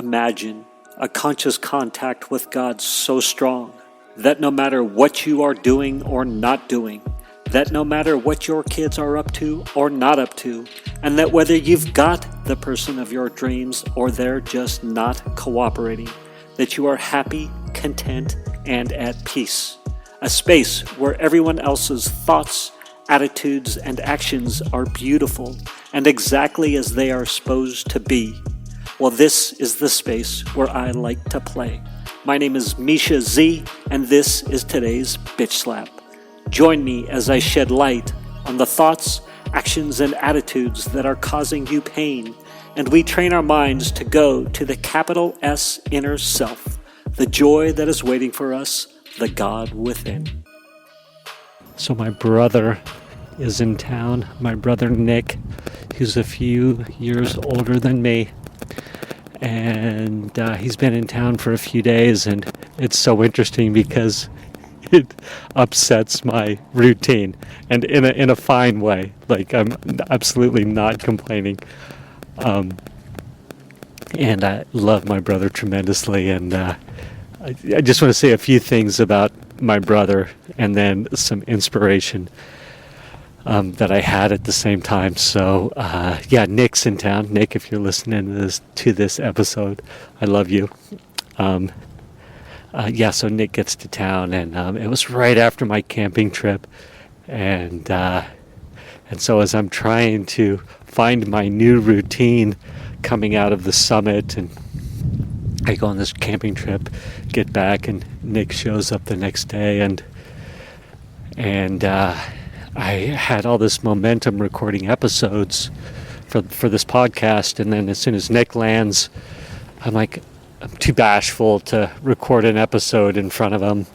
Imagine a conscious contact with God so strong that no matter what you are doing or not doing, that no matter what your kids are up to or not up to, and that whether you've got the person of your dreams or they're just not cooperating, that you are happy, content, and at peace. A space where everyone else's thoughts, attitudes, and actions are beautiful and exactly as they are supposed to be. Well, this is the space where I like to play. My name is Mischa Z, and this is today's Bitch Slap. Join me as I shed light on the thoughts, actions, and attitudes that are causing you pain, and we train our minds to go to the capital S inner self, the joy that is waiting for us, the God within. So my brother is in town, my brother Nick, who's a few years older than me. And he's been in town for a few days, and it's so interesting because it upsets my routine, and in a fine way. Like, I'm absolutely not complaining. And I love my brother tremendously, and I just want to say a few things about my brother, and then some inspiration that I had at the same time. So, Nick's in town. Nick, if you're listening to this episode, I love you. So Nick gets to town, and it was right after my camping trip, and so as I'm trying to find my new routine coming out of the summit, and I go on this camping trip, get back, and Nick shows up the next day, and I had all this momentum recording episodes for this podcast, and then as soon as Nick lands, I'm like, I'm too bashful to record an episode in front of him.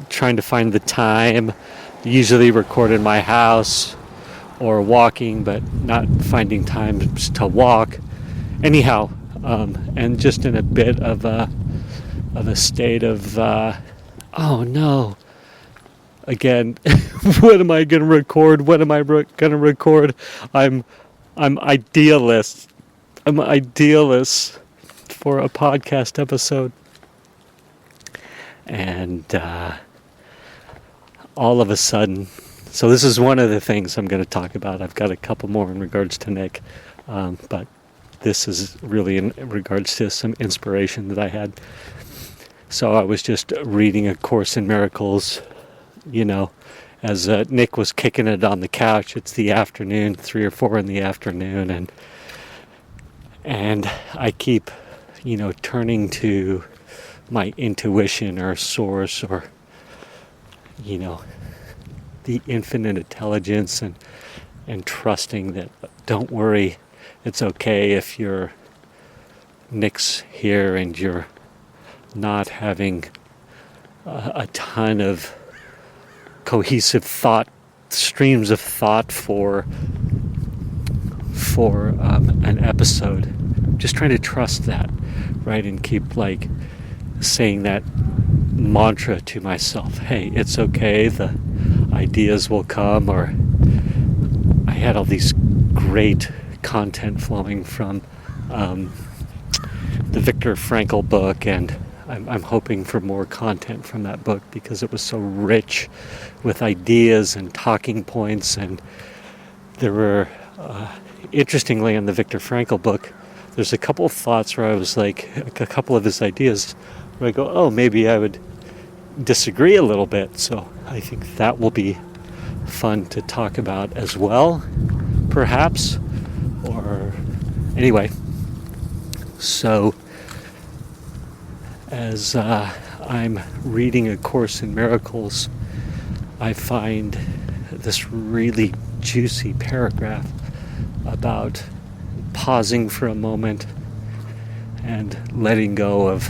Trying to find the time, usually record in my house or walking, but not finding time to walk. Anyhow, and just in a bit of a state of, oh no. Again, what am I going to record? What am I going to record? I'm idealess. I'm idealless for a podcast episode. And all of a sudden, so this is one of the things I'm going to talk about. I've got a couple more in regards to Nick, but this is really in regards to some inspiration that I had. So I was just reading A Course in Miracles, as Nick was kicking it on the couch. It's the afternoon, 3 or 4 in the afternoon, and I keep, turning to my intuition or source, or, the infinite intelligence, and trusting that, don't worry, it's okay if Nick's here and you're not having a ton of cohesive streams of thought for an episode. Just trying to trust that, right? And keep saying that mantra to myself. Hey, it's okay. The ideas will come. Or I had all these great content flowing from the Victor Frankl book, and I'm hoping for more content from that book because it was so rich with ideas and talking points. And there were, interestingly, in the Viktor Frankl book, there's a couple of thoughts where I was like, a couple of his ideas where I go, oh, maybe I would disagree a little bit. So I think that will be fun to talk about as well, perhaps. Or anyway, so as I'm reading A Course in Miracles, I find this really juicy paragraph about pausing for a moment and letting go of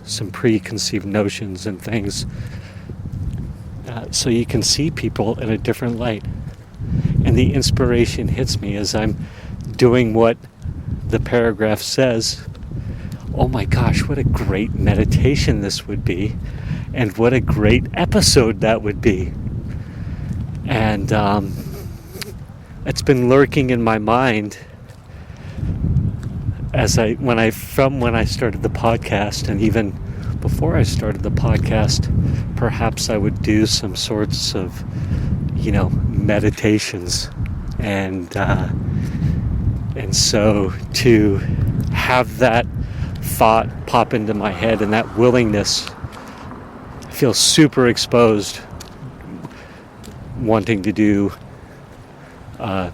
some preconceived notions and things, so you can see people in a different light. And the inspiration hits me as I'm doing what the paragraph says. Oh my gosh, what a great meditation this would be, and what a great episode that would be. And it's been lurking in my mind when I started the podcast, and even before I started the podcast, perhaps I would do some sorts of, meditations, and so to have that thought pop into my head and that willingness, I feel super exposed wanting to do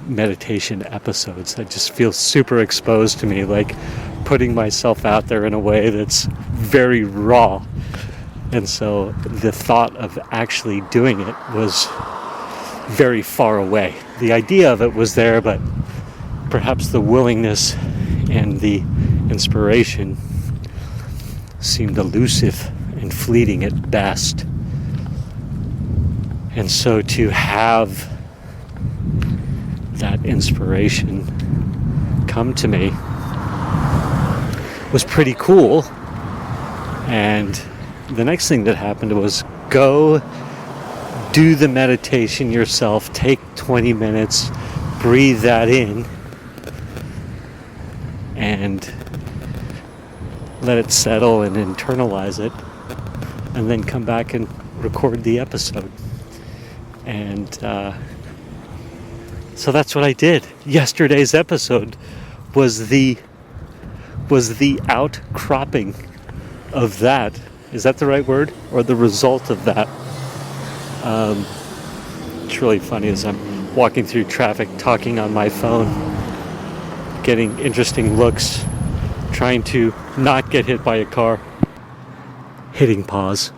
meditation episodes. That just feels super exposed to me, like putting myself out there in a way that's very raw. And so the thought of actually doing it was very far away. The idea of it was there, but perhaps the willingness and the inspiration seemed elusive and fleeting at best. And so to have that inspiration come to me was pretty cool. And the next thing that happened was go do the meditation yourself. Take 20 minutes, breathe that in, and let it settle and internalize it, and then come back and record the episode. And so that's what I did. Yesterday's episode was the outcropping of that. Is that the right word? Or the result of that? It's really funny as I'm walking through traffic, talking on my phone, getting interesting looks, trying to not get hit by a car, hitting pause,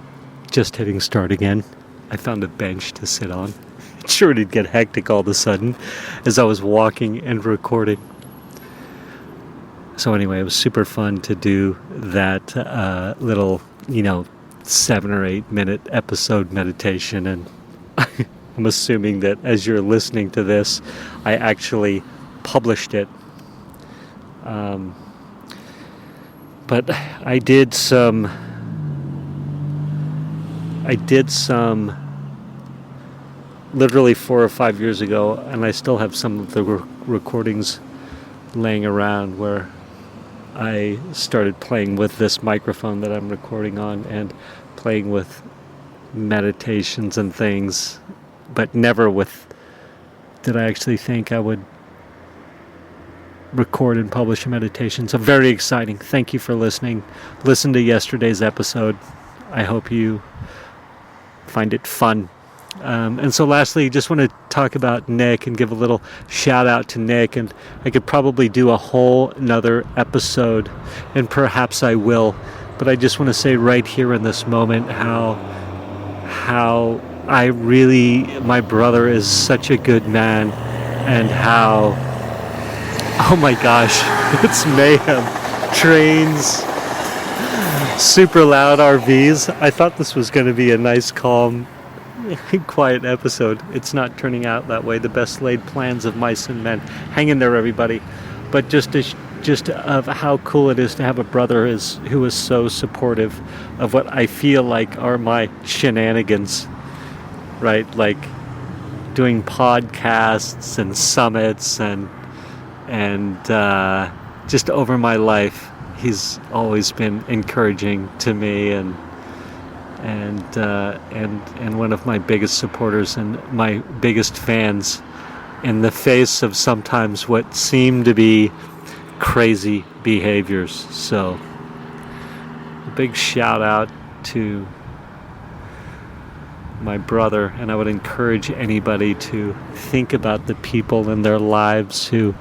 just hitting start again. I found a bench to sit on. Sure, it'd get hectic all of a sudden as I was walking and recording. So anyway, it was super fun to do that little, 7 or 8 minute episode meditation. And I'm assuming that as you're listening to this, I actually published it. But I did some literally 4 or 5 years ago, and I still have some of the recordings laying around where I started playing with this microphone that I'm recording on and playing with meditations and things, but never did I actually think I would record and publish a meditation. So very exciting. Thank you for listening. Listen to yesterday's episode. I hope you find it fun. And so lastly, just want to talk about Nick and give a little shout out to Nick. And I could probably do a whole another episode, and perhaps I will, but I just want to say right here in this moment how my brother is such a good man, and how, oh my gosh, it's mayhem. Trains, super loud RVs. I thought this was going to be a nice, calm, quiet episode. It's not turning out that way. The best laid plans of mice and men. Hang in there, everybody. But just of how cool it is to have a brother who is so supportive of what I feel like are my shenanigans, right? Like doing podcasts and summits and just over my life. He's always been encouraging to me and one of my biggest supporters and my biggest fans in the face of sometimes what seem to be crazy behaviors. So a big shout out to my brother, and I would encourage anybody to think about the people in their lives who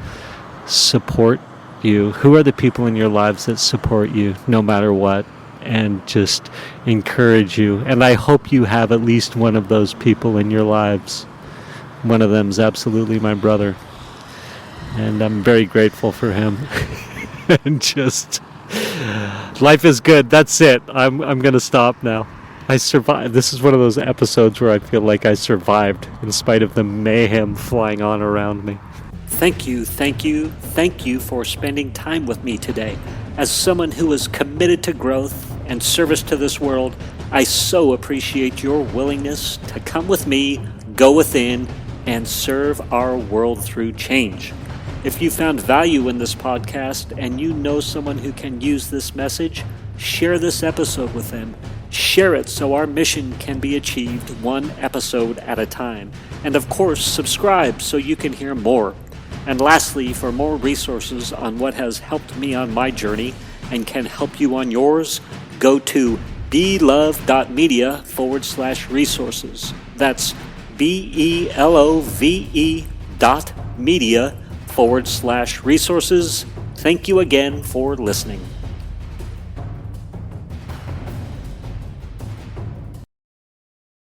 support you. Who are the people in your lives that support you no matter what? And just encourage you. And I hope you have at least one of those people in your lives. One of them is absolutely my brother. And I'm very grateful for him. And just, life is good. That's it. I'm going to stop now. I survived. This is one of those episodes where I feel like I survived in spite of the mayhem flying on around me. Thank you for spending time with me today. As someone who is committed to growth and service to this world, I so appreciate your willingness to come with me, go within, and serve our world through change. If you found value in this podcast and you know someone who can use this message, share this episode with them. Share it so our mission can be achieved one episode at a time. And of course, subscribe so you can hear more. And lastly, for more resources on what has helped me on my journey and can help you on yours, go to belove.media/resources. That's BELOVE.media/resources. Thank you again for listening.